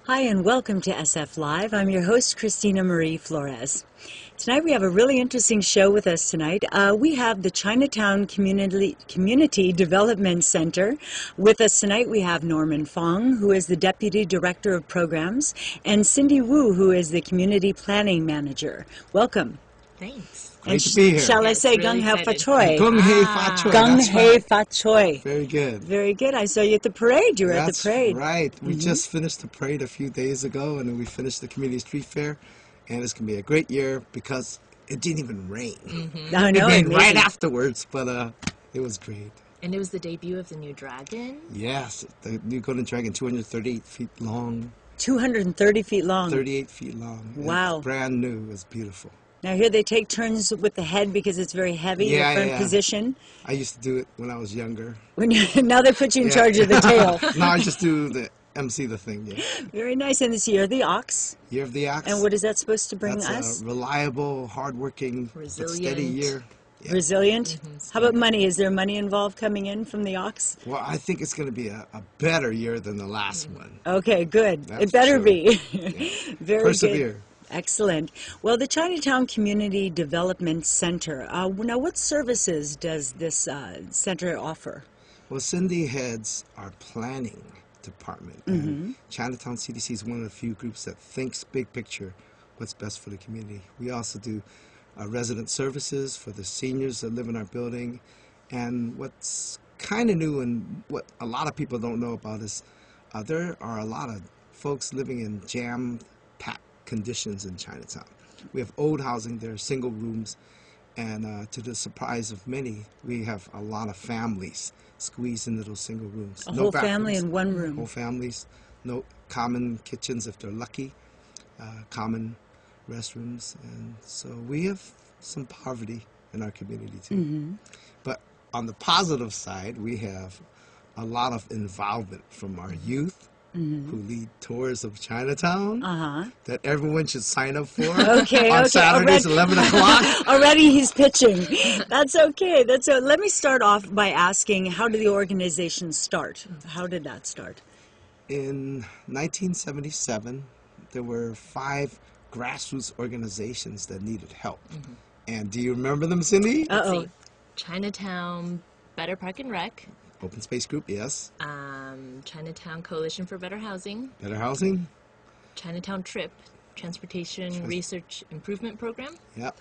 Hi and welcome to SF Live. I'm your host, Christina Marie Flores. Tonight we have a really interesting show with us tonight. We have the Chinatown Community Development Center. With us tonight we have Norman Fong, who is the Deputy Director of Programs, and Cindy Wu, who is the Community Planning Manager. Welcome. Thanks. Great to be here. Shall I say really Gung Hei Fa excited. Choi? Gung Hei Fa Choi. Gung That's Hei right. Fa Choi. Very good. Very good. I saw you at the parade. You were at the That's parade. right. We just finished the parade a few days ago, and then we finished the community street fair, and it's going to be a great year because it didn't even rain. I know. It rained amazing. right afterwards, but it was great. And it was the debut of the new Dragon. Yes, the new Golden Dragon, 238 feet long, 230 feet long. 38 feet long. and Wow. It's brand new. It's beautiful. Now here they take turns with the head because it's very heavy, Yeah, the front yeah. position. I used to do it when I was younger. Now they put you in Yeah. charge of the tail. Now I just do the MC the thing. Yeah. Very nice. And this year, the ox. Year of the Ox. And what is that supposed to bring That's us? a reliable, hardworking, but steady Resilient. year. Yeah. Resilient. How about money? Is there money involved coming in from the ox? Well, I think it's going to be a better year than the last one. Okay, good. That's It better true. be. Very Persevere. good. Excellent. Well, the Chinatown Community Development Center. Now, what services does this center offer? Well, Cindy heads our planning department. And Chinatown CDC is one of the few groups that thinks big picture, what's best for the community. We also do resident services for the seniors that live in our building. And what's kind of new and what a lot of people don't know about is there are a lot of folks living in jam-packed conditions in Chinatown. We have old housing, there are single rooms, and to the surprise of many, we have a lot of families squeezed into those single rooms. A No whole family bathrooms. in one room. Whole families, no common kitchens if they're lucky, common restrooms, and so we have some poverty in our community too. But on the positive side, we have a lot of involvement from our youth who lead tours of Chinatown that everyone should sign up for Okay, on okay, Saturdays, already- 11 o'clock. Already he's pitching. That's okay. Let me start off by asking, how did the organization start? How did that start? In 1977, there were 5 grassroots organizations that needed help. And do you remember them, Cindy? Uh-oh. See, Chinatown Better Park and Rec, Open Space Group, yes. Chinatown Coalition for Better Housing, Better Housing, Chinatown TRIP, Transportation Research Improvement Program, yep.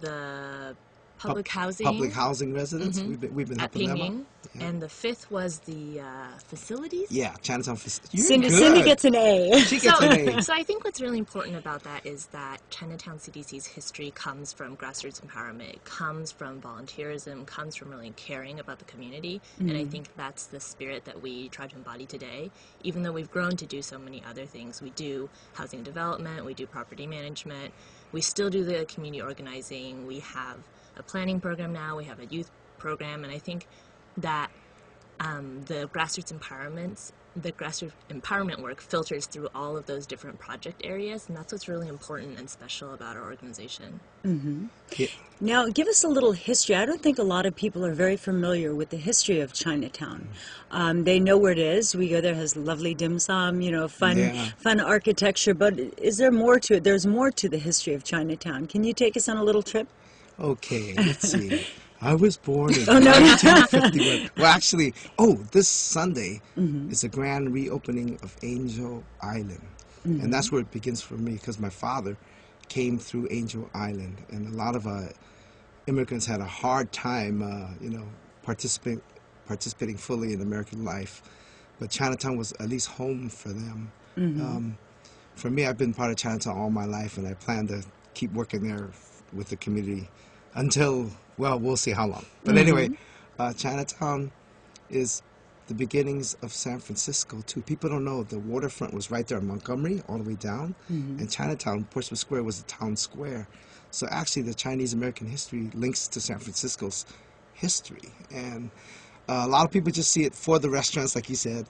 the Public Housing Public housing residents, we've been at helping them Pinging, out. Yeah. and the 5th was the facilities. Yeah, Chinatown. You're Cindy good. gets an A. She gets an A. So I think what's really important about that is that Chinatown CDC's history comes from grassroots empowerment, it comes from volunteerism, comes from really caring about the community, and I think that's the spirit that we try to embody today. Even though we've grown to do so many other things, we do housing development, we do property management, we still do the community organizing, we have a planning program now, we have a youth program, and I think that the grassroots empowerment work filters through all of those different project areas, and that's what's really important and special about our organization. Yeah. Now, give us a little history. I don't think a lot of people are very familiar with the history of Chinatown. They know where it is. We go there, it has lovely dim sum, fun architecture, but is there more to it? There's more to the history of Chinatown. Can you take us on a little trip? Okay, let's see. I was born in 1951. Well, actually, this Sunday is a grand reopening of Angel Island. And that's where it begins for me because my father came through Angel Island. And a lot of immigrants had a hard time, participating fully in American life. But Chinatown was at least home for them. For me, I've been part of Chinatown all my life, and I plan to keep working there with the community until, well, we'll see how long. But anyway, Chinatown is the beginnings of San Francisco, too. People don't know the waterfront was right there in Montgomery, all the way down. And Chinatown, Portsmouth Square, was the town square. So actually, the Chinese-American history links to San Francisco's history. And a lot of people just see it for the restaurants, like you said.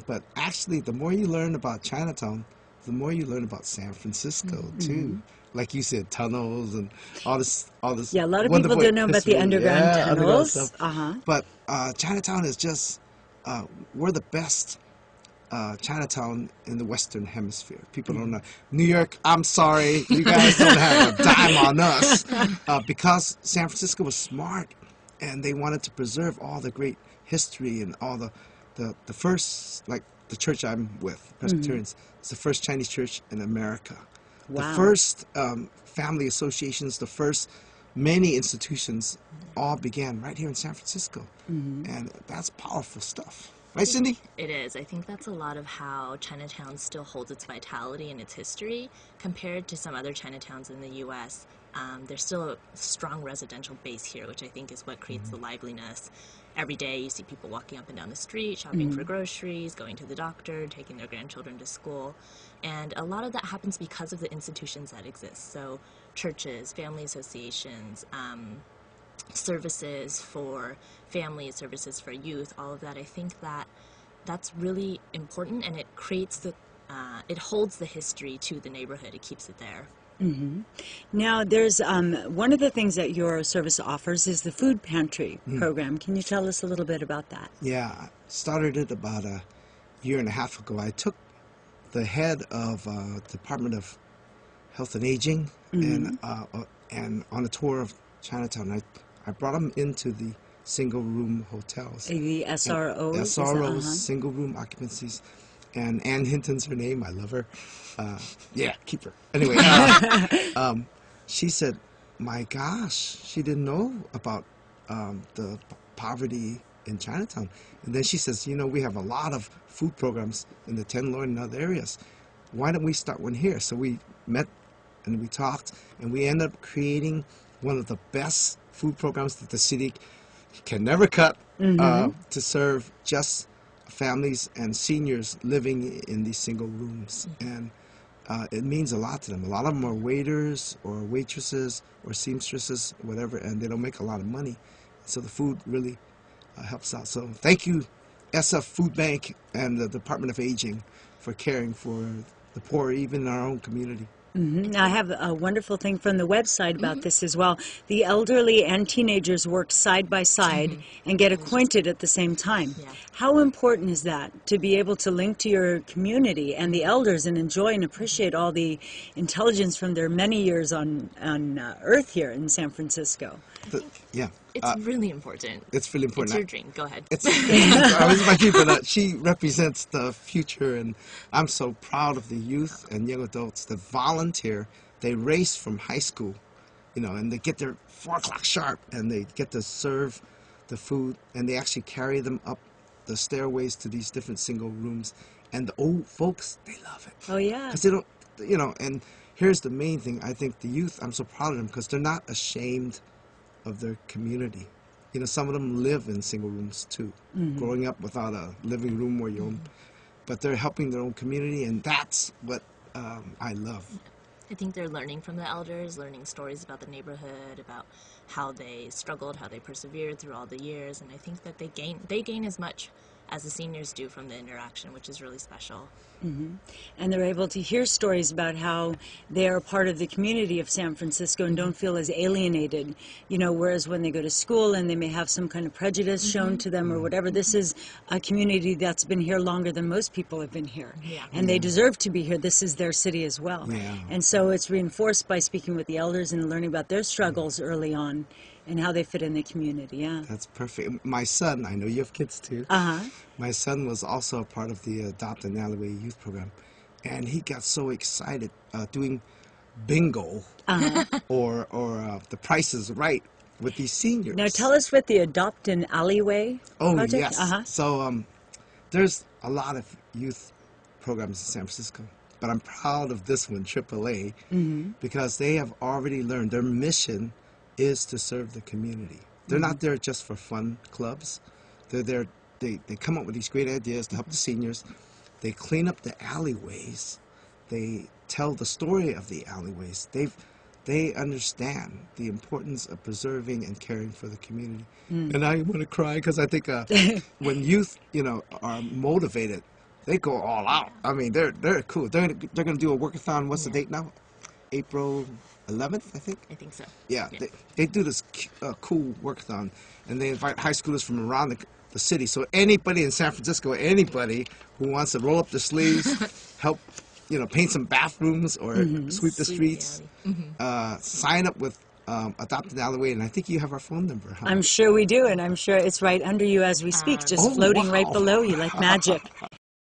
But actually, the more you learn about Chinatown, the more you learn about San Francisco, too. Like you said, tunnels and all this. Yeah, a lot of people don't know about the underground tunnels. But Chinatown is just, we're the best Chinatown in the Western Hemisphere. People don't know. New York, I'm sorry, you guys don't have a dime on us. Because San Francisco was smart, and they wanted to preserve all the great history and all the first, like the church I'm with, Presbyterians, it's the first Chinese church in America. Wow. The first family associations, the first many institutions all began right here in San Francisco. And that's powerful stuff. Right, Cindy? It is. I think that's a lot of how Chinatown still holds its vitality and its history compared to some other Chinatowns in the U.S. There's still a strong residential base here, which I think is what creates the liveliness. Every day you see people walking up and down the street, shopping for groceries, going to the doctor, taking their grandchildren to school. And a lot of that happens because of the institutions that exist. So churches, family associations, services for families, services for youth, all of that. I think that's really important, and it creates it holds the history to the neighborhood. It keeps it there. Now, there's one of the things that your service offers is the food pantry program. Can you tell us a little bit about that? Yeah, I started it about a year and a half ago. I took the head of Department of Health and Aging and on a tour of Chinatown. I brought them into the single-room hotels. The SROs? SROs, single-room occupancies. And Ann Hinton's her name. I love her. Yeah, keep her. Anyway, she said, my gosh, she didn't know about the poverty in Chinatown. And then she says, you know, we have a lot of food programs in the Tenderloin and other areas. Why don't we start one here? So we met and we talked, and we ended up creating one of the best food programs that the city can never cut to serve just families and seniors living in these single rooms. And it means a lot to them. A lot of them are waiters or waitresses or seamstresses, whatever, and they don't make a lot of money. So the food really helps out. So thank you, SF Food Bank and the Department of Aging, for caring for the poor, even in our own community. Now, I have a wonderful thing from the website about this as well. The elderly and teenagers work side by side and get acquainted at the same time. Yeah. How important is that, to be able to link to your community and the elders and enjoy and appreciate all the intelligence from their many years on Earth here in San Francisco? It's really important. It's really important. It's your dream. Go ahead. It's my dream, but she represents the future, and I'm so proud of the youth and young adults that volunteer. They race from high school, you know, and they get there 4 o'clock sharp, and they get to serve the food, and they actually carry them up the stairways to these different single rooms. And the old folks, they love it. Oh, yeah. Because they don't, you know, and here's the main thing. I think the youth, I'm so proud of them because they're not ashamed of their community. You know, some of them live in single rooms too, growing up without a living room or your own, but they're helping their own community, and that's what I love. I think they're learning from the elders, learning stories about the neighborhood, about how they struggled, how they persevered through all the years, and I think that they gain as much as the seniors do from the interaction, which is really special. And they're able to hear stories about how they are part of the community of San Francisco and don't feel as alienated, you know, whereas when they go to school and they may have some kind of prejudice shown to them or whatever, this is a community that's been here longer than most people have been here. And they deserve to be here. This is their city as well. And so it's reinforced by speaking with the elders and learning about their struggles early on and how they fit in the community. That's perfect. My son, I know you have kids too. My son was also a part of the Adopt an Alleyway youth program, and he got so excited doing bingo or The Price is Right with these seniors. Now tell us what the Adopt an Alleyway project? Yes. So there's a lot of youth programs in San Francisco, but I'm proud of this one, AAA, because they have already learned their mission is to serve the community. They're not there just for fun clubs. They're there, they come up with these great ideas to help the seniors. They clean up the alleyways. They tell the story of the alleyways. They understand the importance of preserving and caring for the community. And I want to cry because I think when youth, you know, are motivated, they go all out. I mean, they're cool. They're going to do a workathon. What's the date now? April 11th, I think? I think so. Yeah. They do this cool workathon, and they invite high schoolers from around the city. So anybody in San Francisco, anybody who wants to roll up their sleeves, help, paint some bathrooms or sweep the streets, sign up with Adopt an Alleyway, and I think you have our phone number. Huh? I'm sure we do, and I'm sure it's right under you as we speak, just floating right below you like magic.